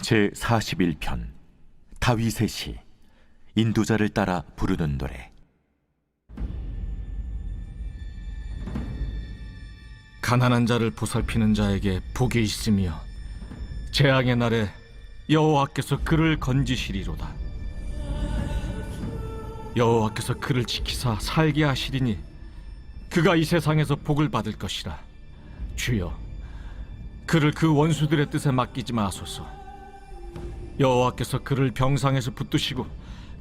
제41편 다윗의 시. 인도자를 따라 부르는 노래. 가난한 자를 보살피는 자에게 복이 있으며 재앙의 날에 여호와께서 그를 건지시리로다. 여호와께서 그를 지키사 살게 하시리니 그가 이 세상에서 복을 받을 것이라. 주여, 그를 그 원수들의 뜻에 맡기지 마소서. 여호와께서 그를 병상에서 붙드시고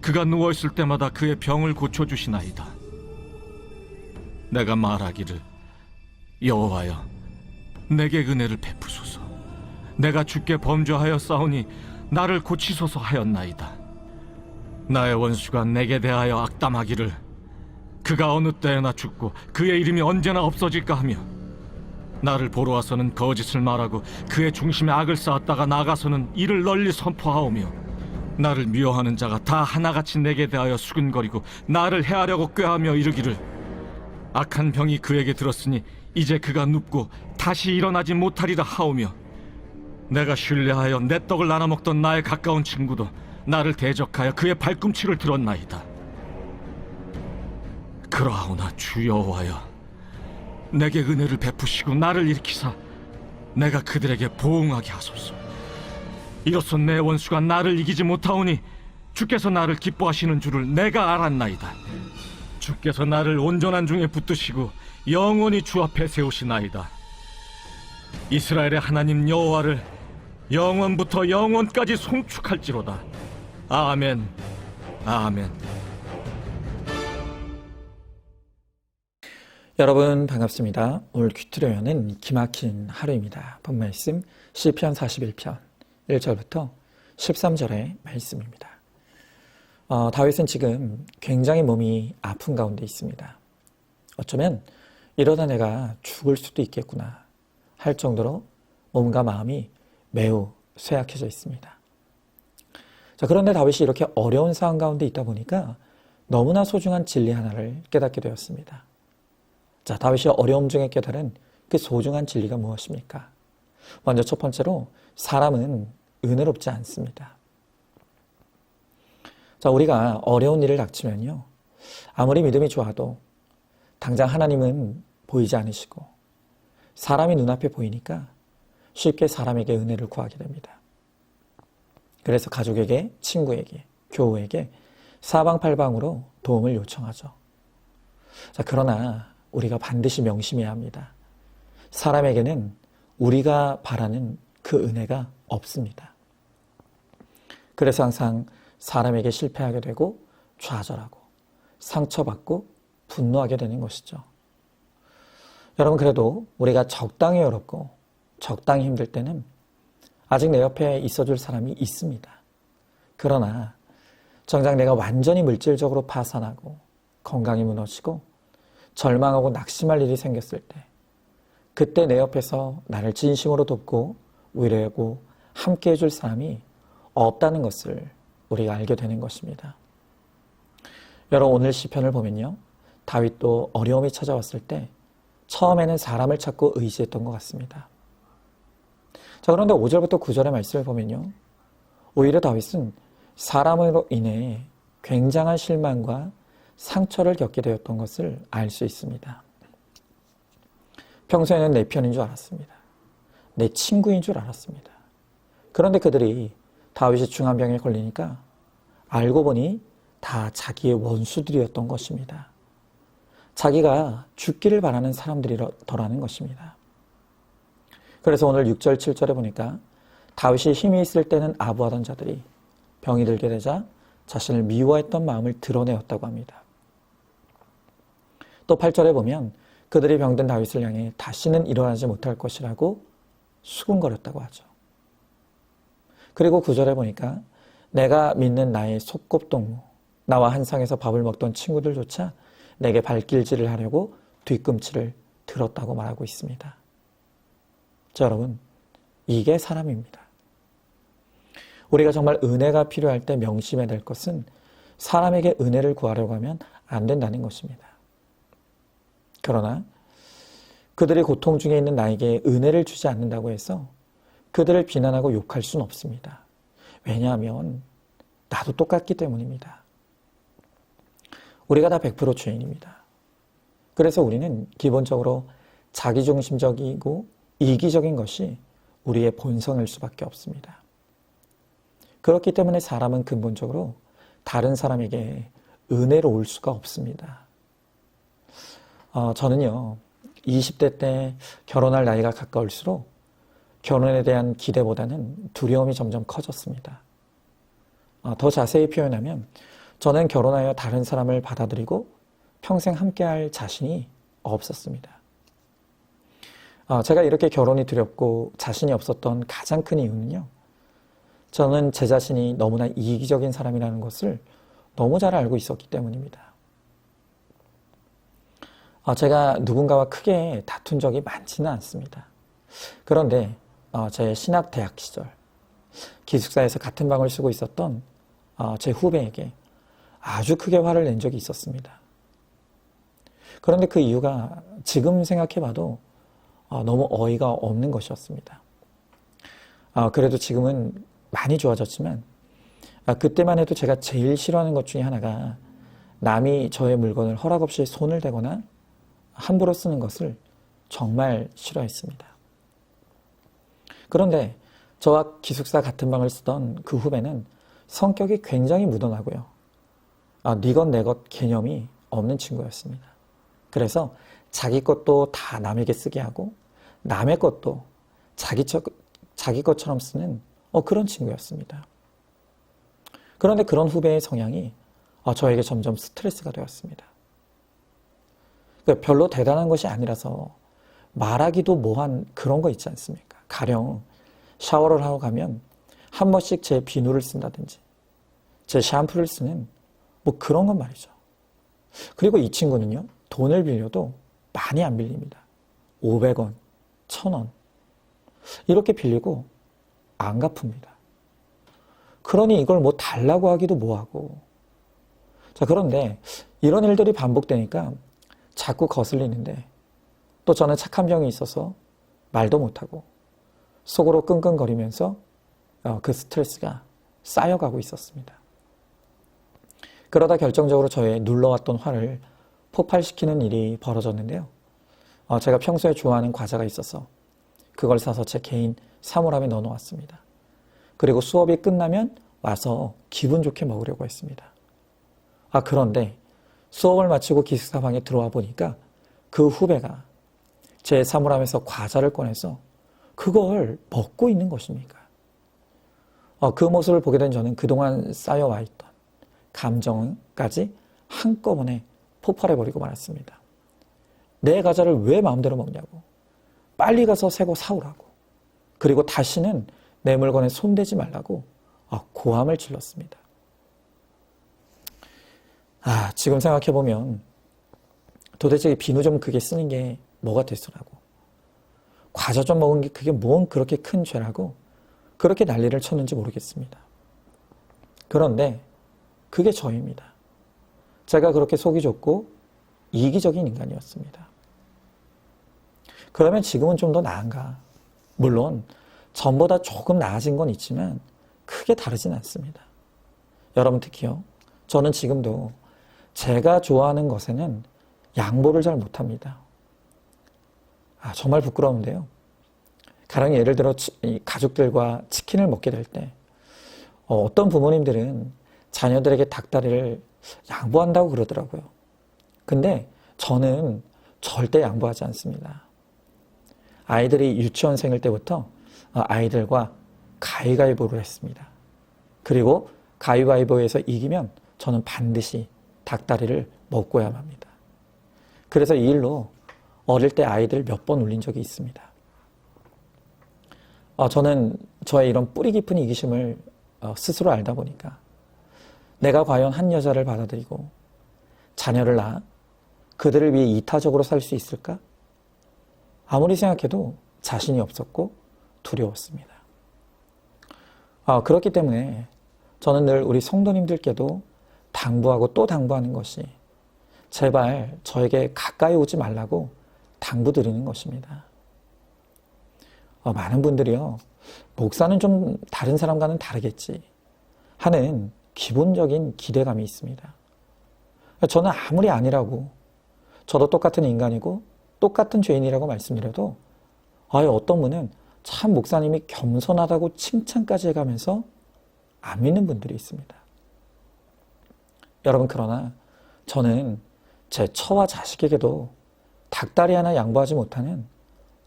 그가 누워있을 때마다 그의 병을 고쳐주시나이다. 내가 말하기를, 여호와여, 내게 은혜를 베푸소서. 내가 주께 범죄하여 싸우니 나를 고치소서 하였나이다. 나의 원수가 내게 대하여 악담하기를, 그가 어느 때에나 죽고 그의 이름이 언제나 없어질까 하며, 나를 보러 와서는 거짓을 말하고 그의 중심에 악을 쌓았다가 나가서는 이를 널리 선포하오며, 나를 미워하는 자가 다 하나같이 내게 대하여 수근거리고 나를 해하려고 꾀하며 이르기를, 악한 병이 그에게 들었으니 이제 그가 눕고 다시 일어나지 못하리라 하오며, 내가 신뢰하여 내 떡을 나눠 먹던 나의 가까운 친구도 나를 대적하여 그의 발꿈치를 들었나이다. 그러하오나 주 여호와여, 내게 은혜를 베푸시고 나를 일으키사 내가 그들에게 보응하게 하소서. 이로써 내 원수가 나를 이기지 못하오니 주께서 나를 기뻐하시는 줄을 내가 알았나이다. 주께서 나를 온전한 중에 붙드시고 영원히 주 앞에 세우시나이다. 이스라엘의 하나님 여호와를 영원부터 영원까지 송축할지로다. 아멘, 아멘. 여러분 반갑습니다. 오늘 큐트레어는 기막힌 하루입니다. 본 말씀 시편 41편 1절부터 13절의 말씀입니다. 다윗은 지금 굉장히 몸이 아픈 가운데 있습니다. 어쩌면 이러다 내가 죽을 수도 있겠구나 할 정도로 몸과 마음이 매우 쇠약해져 있습니다. 자, 그런데 다윗이 이렇게 어려운 상황 가운데 있다 보니까 너무나 소중한 진리 하나를 깨닫게 되었습니다. 자, 다윗이 어려움 중에 깨달은 그 소중한 진리가 무엇입니까? 먼저 첫 번째로, 사람은 은혜롭지 않습니다. 자, 우리가 어려운 일을 닥치면요, 아무리 믿음이 좋아도 당장 하나님은 보이지 않으시고 사람이 눈앞에 보이니까 쉽게 사람에게 은혜를 구하게 됩니다. 그래서 가족에게, 친구에게, 교우에게 사방팔방으로 도움을 요청하죠. 자, 그러나 우리가 반드시 명심해야 합니다. 사람에게는 우리가 바라는 그 은혜가 없습니다. 그래서 항상 사람에게 실패하게 되고 좌절하고 상처받고 분노하게 되는 것이죠. 여러분, 그래도 우리가 적당히 어렵고 적당히 힘들 때는 아직 내 옆에 있어줄 사람이 있습니다. 그러나 정작 내가 완전히 물질적으로 파산하고 건강이 무너지고 절망하고 낙심할 일이 생겼을 때, 그때 내 옆에서 나를 진심으로 돕고 위로하고 함께 해줄 사람이 없다는 것을 우리가 알게 되는 것입니다. 여러분, 오늘 시편을 보면요, 다윗도 어려움이 찾아왔을 때 처음에는 사람을 찾고 의지했던 것 같습니다. 자, 그런데 5절부터 9절의 말씀을 보면요, 오히려 다윗은 사람으로 인해 굉장한 실망과 상처를 겪게 되었던 것을 알 수 있습니다. 평소에는 내 편인 줄 알았습니다. 내 친구인 줄 알았습니다. 그런데 그들이 다윗이 중환병에 걸리니까 알고 보니 다 자기의 원수들이었던 것입니다. 자기가 죽기를 바라는 사람들이더라는 것입니다. 그래서 오늘 6절, 7절에 보니까 다윗이 힘이 있을 때는 아부하던 자들이 병이 들게 되자 자신을 미워했던 마음을 드러내었다고 합니다. 또 8절에 보면 그들이 병든 다윗을 향해 다시는 일어나지 못할 것이라고 수군거렸다고 하죠. 그리고 9절에 보니까 내가 믿는 나의 소꿉동무, 나와 한 상에서 밥을 먹던 친구들조차 내게 발길질을 하려고 뒤꿈치를 들었다고 말하고 있습니다. 자, 여러분, 이게 사람입니다. 우리가 정말 은혜가 필요할 때 명심해야 될 것은 사람에게 은혜를 구하려고 하면 안 된다는 것입니다. 그러나 그들이 고통 중에 있는 나에게 은혜를 주지 않는다고 해서 그들을 비난하고 욕할 수는 없습니다. 왜냐하면 나도 똑같기 때문입니다. 우리가 다 100% 죄인입니다. 그래서 우리는 기본적으로 자기중심적이고 이기적인 것이 우리의 본성일 수밖에 없습니다. 그렇기 때문에 사람은 근본적으로 다른 사람에게 은혜로울 수가 없습니다. 저는요, 20대 때 결혼할 나이가 가까울수록 결혼에 대한 기대보다는 두려움이 점점 커졌습니다. 더 자세히 표현하면 저는 결혼하여 다른 사람을 받아들이고 평생 함께할 자신이 없었습니다. 제가 이렇게 결혼이 두렵고 자신이 없었던 가장 큰 이유는요, 저는 제 자신이 너무나 이기적인 사람이라는 것을 너무 잘 알고 있었기 때문입니다. 제가 누군가와 크게 다툰 적이 많지는 않습니다. 그런데 제 신학 대학 시절 기숙사에서 같은 방을 쓰고 있었던 제 후배에게 아주 크게 화를 낸 적이 있었습니다. 그런데 그 이유가 지금 생각해봐도 너무 어이가 없는 것이었습니다. 그래도 지금은 많이 좋아졌지만 그때만 해도 제가 제일 싫어하는 것 중에 하나가 남이 저의 물건을 허락 없이 손을 대거나 함부로 쓰는 것을 정말 싫어했습니다. 그런데 저와 기숙사 같은 방을 쓰던 그 후배는 성격이 굉장히 무던하고요. 네 것 내 것 개념이 없는 친구였습니다. 그래서 자기 것도 다 남에게 쓰게 하고 남의 것도 자기 것처럼 쓰는 그런 친구였습니다. 그런데 그런 후배의 성향이 저에게 점점 스트레스가 되었습니다. 별로 대단한 것이 아니라서 말하기도 뭐한 그런 거 있지 않습니까? 가령 샤워를 하러 가면 한 번씩 제 비누를 쓴다든지 제 샴푸를 쓰는 뭐 그런 건 말이죠. 그리고 이 친구는요, 돈을 빌려도 많이 안 빌립니다. 500원, 1000원 이렇게 빌리고 안 갚습니다. 그러니 이걸 뭐 달라고 하기도 뭐하고. 자, 그런데 이런 일들이 반복되니까 자꾸 거슬리는데 또 저는 착한 병이 있어서 말도 못하고 속으로 끙끙거리면서 그 스트레스가 쌓여가고 있었습니다. 그러다 결정적으로 저의 눌러왔던 화를 폭발시키는 일이 벌어졌는데요. 제가 평소에 좋아하는 과자가 있어서 그걸 사서 제 개인 사물함에 넣어놓았습니다. 그리고 수업이 끝나면 와서 기분 좋게 먹으려고 했습니다. 그런데 수업을 마치고 기숙사방에 들어와 보니까 그 후배가 제 사물함에서 과자를 꺼내서 그걸 먹고 있는 것입니까? 그 모습을 보게 된 저는 그동안 쌓여와 있던 감정까지 한꺼번에 폭발해버리고 말았습니다. 내 과자를 왜 마음대로 먹냐고. 빨리 가서 새 거 사오라고. 그리고 다시는 내 물건에 손대지 말라고 고함을 질렀습니다. 지금 생각해보면 도대체 비누 좀 그게 쓰는 게 뭐가 됐으라고. 과자 좀 먹은 게 그게 뭔 그렇게 큰 죄라고 그렇게 난리를 쳤는지 모르겠습니다. 그런데 그게 저입니다. 제가 그렇게 속이 좁고 이기적인 인간이었습니다. 그러면 지금은 좀 더 나은가? 물론 전보다 조금 나아진 건 있지만 크게 다르진 않습니다. 여러분 특히요. 저는 지금도 제가 좋아하는 것에는 양보를 잘 못합니다. 정말 부끄러운데요. 가령 예를 들어 가족들과 치킨을 먹게 될 때 어떤 부모님들은 자녀들에게 닭다리를 양보한다고 그러더라고요. 근데 저는 절대 양보하지 않습니다. 아이들이 유치원생일 때부터 아이들과 가위바위보를 했습니다. 그리고 가위바위보에서 이기면 저는 반드시 닭다리를 먹고야 합니다. 그래서 이 일로 어릴 때 아이들 몇 번 울린 적이 있습니다. 저는 저의 이런 뿌리 깊은 이기심을 스스로 알다 보니까 내가 과연 한 여자를 받아들이고 자녀를 낳아 그들을 위해 이타적으로 살 수 있을까? 아무리 생각해도 자신이 없었고 두려웠습니다. 그렇기 때문에 저는 늘 우리 성도님들께도 당부하고 또 당부하는 것이 제발 저에게 가까이 오지 말라고 당부드리는 것입니다. 많은 분들이요, 목사는 좀 다른 사람과는 다르겠지 하는 기본적인 기대감이 있습니다. 저는 아무리 아니라고, 저도 똑같은 인간이고 똑같은 죄인이라고 말씀드려도 어떤 분은 참 목사님이 겸손하다고 칭찬까지 해가면서 안 믿는 분들이 있습니다. 여러분, 그러나 저는 제 처와 자식에게도 닭다리 하나 양보하지 못하는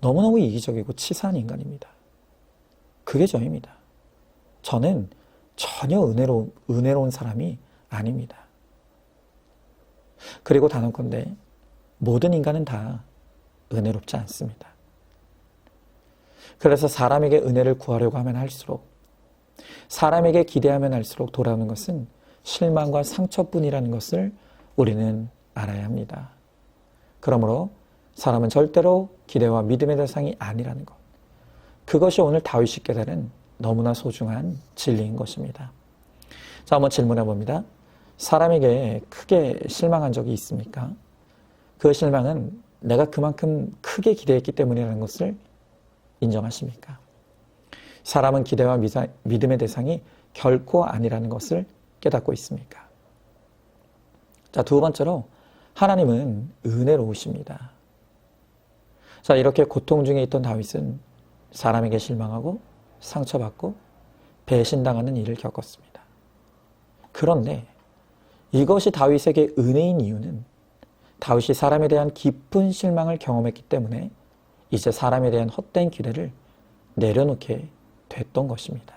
너무너무 이기적이고 치사한 인간입니다. 그게 저입니다. 저는 전혀 은혜로운 사람이 아닙니다. 그리고 단언컨대 모든 인간은 다 은혜롭지 않습니다. 그래서 사람에게 은혜를 구하려고 하면 할수록, 사람에게 기대하면 할수록 돌아오는 것은 실망과 상처뿐이라는 것을 우리는 알아야 합니다. 그러므로 사람은 절대로 기대와 믿음의 대상이 아니라는 것, 그것이 오늘 다윗이 깨달은 너무나 소중한 진리인 것입니다. 자, 한번 질문해 봅니다. 사람에게 크게 실망한 적이 있습니까? 그 실망은 내가 그만큼 크게 기대했기 때문이라는 것을 인정하십니까? 사람은 기대와 믿음의 대상이 결코 아니라는 것을 깨닫고 있습니까? 자, 두 번째로 하나님은 은혜로우십니다. 자, 이렇게 고통 중에 있던 다윗은 사람에게 실망하고 상처받고 배신당하는 일을 겪었습니다. 그런데 이것이 다윗에게 은혜인 이유는 다윗이 사람에 대한 깊은 실망을 경험했기 때문에 이제 사람에 대한 헛된 기대를 내려놓게 됐던 것입니다.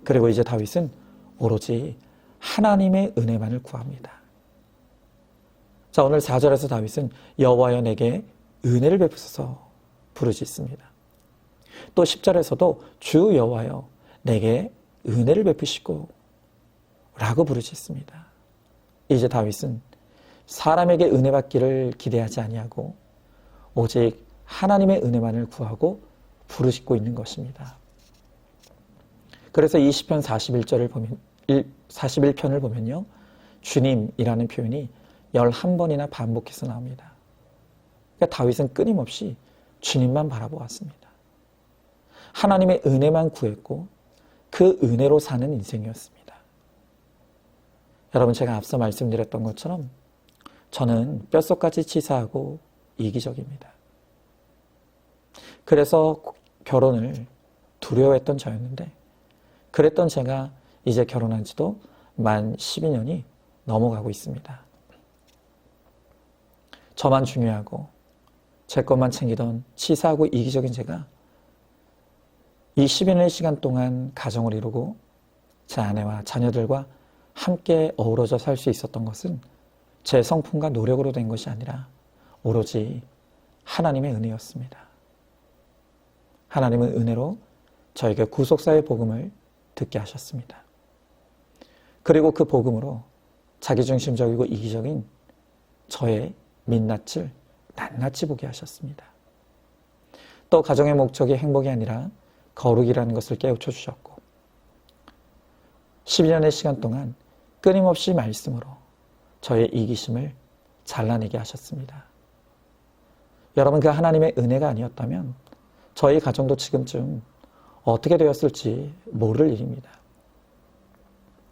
그리고 이제 다윗은 오로지 하나님의 은혜만을 구합니다. 자, 오늘 4절에서 다윗은 여호와여 내게 은혜를 베푸소서 부르짖습니다. 또 10절에서도 주 여호와여 내게 은혜를 베푸시고 라고 부르짖습니다. 이제 다윗은 사람에게 은혜 받기를 기대하지 아니하고 오직 하나님의 은혜만을 구하고 부르짖고 있는 것입니다. 그래서 이 시편 41편을 보면요, 주님이라는 표현이 11번이나 반복해서 나옵니다. 그러니까 다윗은 끊임없이 주님만 바라보았습니다. 하나님의 은혜만 구했고 그 은혜로 사는 인생이었습니다. 여러분, 제가 앞서 말씀드렸던 것처럼 저는 뼛속까지 치사하고 이기적입니다. 그래서 결혼을 두려워했던 저였는데, 그랬던 제가 이제 결혼한 지도 만 12년이 넘어가고 있습니다. 저만 중요하고 제 것만 챙기던 치사하고 이기적인 제가 이 12년의 시간 동안 가정을 이루고 제 아내와 자녀들과 함께 어우러져 살 수 있었던 것은 제 성품과 노력으로 된 것이 아니라 오로지 하나님의 은혜였습니다. 하나님은 은혜로 저에게 구속사의 복음을 듣게 하셨습니다. 그리고 그 복음으로 자기중심적이고 이기적인 저의 민낯을 낱낱이 보게 하셨습니다. 또 가정의 목적이 행복이 아니라 거룩이라는 것을 깨우쳐 주셨고 12년의 시간 동안 끊임없이 말씀으로 저의 이기심을 잘라내게 하셨습니다. 여러분, 그 하나님의 은혜가 아니었다면 저희 가정도 지금쯤 어떻게 되었을지 모를 일입니다.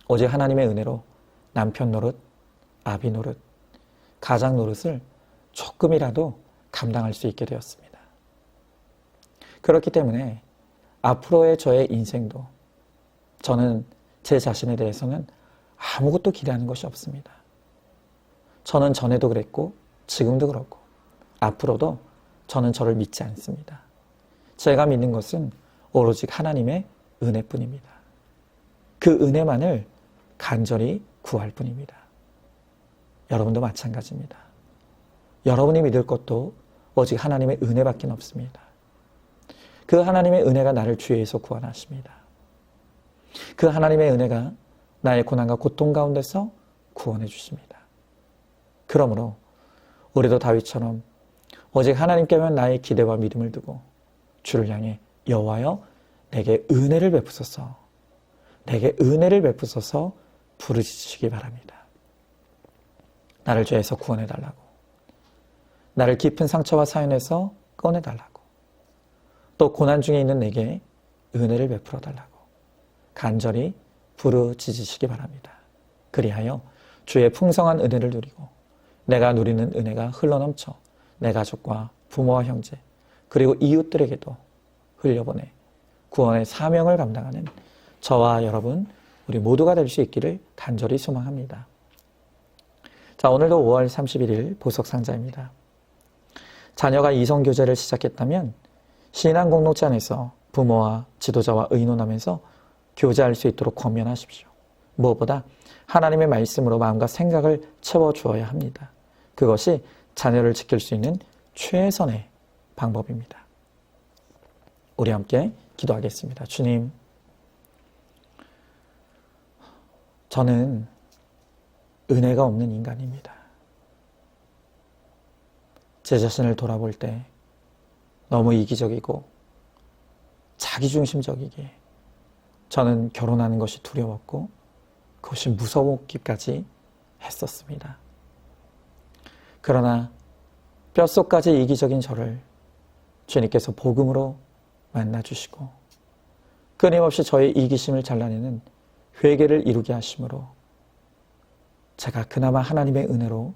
오직 하나님의 은혜로 남편 노릇, 아비 노릇, 가장 노릇을 조금이라도 감당할 수 있게 되었습니다. 그렇기 때문에 앞으로의 저의 인생도 저는 제 자신에 대해서는 아무것도 기대하는 것이 없습니다. 저는 전에도 그랬고 지금도 그렇고 앞으로도 저는 저를 믿지 않습니다. 제가 믿는 것은 오로직 하나님의 은혜뿐입니다. 그 은혜만을 간절히 구할 뿐입니다. 여러분도 마찬가지입니다. 여러분이 믿을 것도 오직 하나님의 은혜밖에 없습니다. 그 하나님의 은혜가 나를 죄에서 구원하십니다. 그 하나님의 은혜가 나의 고난과 고통 가운데서 구원해 주십니다. 그러므로 우리도 다윗처럼 오직 하나님께만 나의 기대와 믿음을 두고 주를 향해 여호와여 내게 은혜를 베푸소서, 내게 은혜를 베푸소서 부르짖으시기 바랍니다. 나를 죄에서 구원해달라고, 나를 깊은 상처와 사연에서 꺼내달라고, 또 고난 중에 있는 내게 은혜를 베풀어 달라고 간절히 부르짖으시기 바랍니다. 그리하여 주의 풍성한 은혜를 누리고 내가 누리는 은혜가 흘러넘쳐 내 가족과 부모와 형제 그리고 이웃들에게도 흘려보내 구원의 사명을 감당하는 저와 여러분 우리 모두가 될 수 있기를 간절히 소망합니다. 자, 오늘도 5월 31일 보석상자입니다. 자녀가 이성교제를 시작했다면 신앙 공동체 안에서 부모와 지도자와 의논하면서 교제할 수 있도록 권면하십시오. 무엇보다 하나님의 말씀으로 마음과 생각을 채워주어야 합니다. 그것이 자녀를 지킬 수 있는 최선의 방법입니다. 우리 함께 기도하겠습니다. 주님, 저는 은혜가 없는 인간입니다. 제 자신을 돌아볼 때 너무 이기적이고 자기중심적이기에 저는 결혼하는 것이 두려웠고 그것이 무서웠기까지 했었습니다. 그러나 뼛속까지 이기적인 저를 주님께서 복음으로 만나주시고 끊임없이 저의 이기심을 잘라내는 회개를 이루게 하심으로 제가 그나마 하나님의 은혜로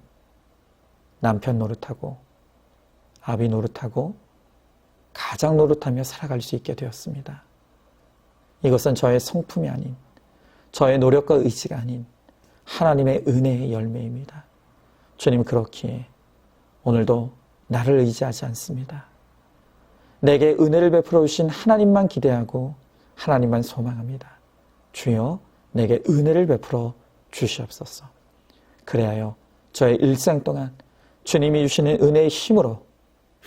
남편 노릇하고 아비 노릇하고 가장 노릇하며 살아갈 수 있게 되었습니다. 이것은 저의 성품이 아닌 저의 노력과 의지가 아닌 하나님의 은혜의 열매입니다. 주님, 그렇기에 오늘도 나를 의지하지 않습니다. 내게 은혜를 베풀어 주신 하나님만 기대하고 하나님만 소망합니다. 주여, 내게 은혜를 베풀어 주시옵소서. 그래야 저의 일생 동안 주님이 주시는 은혜의 힘으로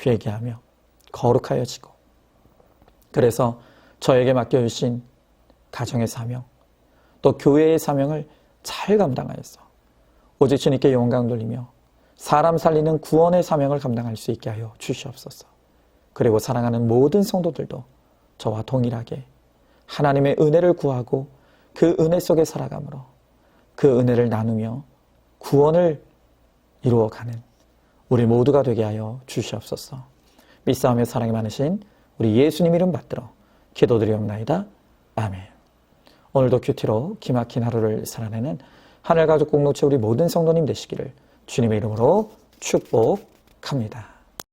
회개하며 거룩하여지고 그래서 저에게 맡겨주신 가정의 사명 또 교회의 사명을 잘 감당하여서 오직 주님께 영광 돌리며 사람 살리는 구원의 사명을 감당할 수 있게 하여 주시옵소서. 그리고 사랑하는 모든 성도들도 저와 동일하게 하나님의 은혜를 구하고 그 은혜 속에 살아감으로 그 은혜를 나누며 구원을 이루어가는 우리 모두가 되게 하여 주시옵소서. 믿사오며 사랑이 많으신 우리 예수님 이름 받들어 기도드리옵나이다. 아멘. 오늘도 큐티로 기막힌 하루를 살아내는 하늘가족 공동체 우리 모든 성도님 되시기를 주님의 이름으로 축복합니다.